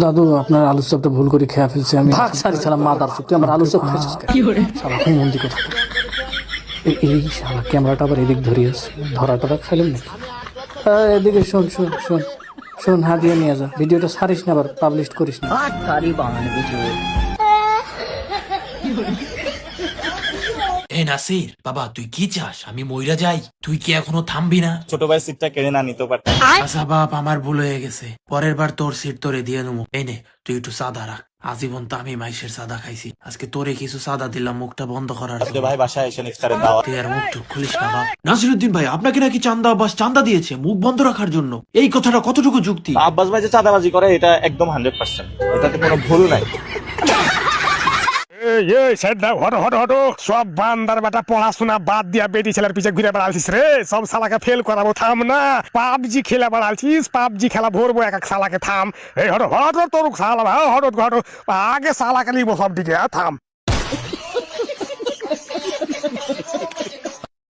দাদু আপনার আলু চপটা ভুল করে খেয়ে ফেলছি আমি। ভাগ সারি সালাম মাদার চপ, তুই আমার আলু চপ খাইছিস সালা মন্দি কথা। এই শালা ক্যামেরাটা আবার এদিক ধরিয়েছে, ধরাটা খাইলাম নাকি? এদিকে শোন শোন শোন শোন, হাদিয়া নিয়ে যা, ভিডিওটা ছাড়িস না, আবার পাবলিশ করিস না। এ নাসির বাবা, তুই কি চাস আমি মইরা যাই? তুই কি এখনো থামবি না? ছোট ভাই সিটটা কেড়ে না নিতে পারতাম। আচ্ছা বাপ, আমার ভুল হয়ে গেছে, পরের বার তোর সিট তোরে দিয়ে নেবো। এই নে তুই একটু সাদা রাখ, আজীবন তো আমি মাইশের সাদা খাইছি, আজকে তোরে কিছু সাদা দিলাম মুখটা বন্ধ করার আজকে জন্য। ভাই বাসায় এসে ইফতারের দাওয়াত। তুই আর মুখ টুক খুলিস না বাপ। নাসিরুদ্দিন ভাই আপনাকে নাকি চান্দা আব্বাস চান্দা দিয়েছে মুখ বন্ধ রাখার জন্য, এই কথাটা কতটুকু যুক্তি? আব্বাস ভাই যে চাঁদাবাজি করে এটা একদম 100%, এটাতে কোনো ভুল নাই। সব বান্দার বেটা পড়াশোনা বাদ দিয়া বেটি ছেলের পিছে ঘুরে বেড়ালছিস রে, সব শালাকে ফেল করাবো, থাম না। পাবজি খেলে বেড়ালছিস, পাবজি খেলা ভরবো এক এক শালাকে, থাম। এই হটো হটো তোর শালা হটো হটো, আগে শালাকে নিবো সব দিকে, থাম।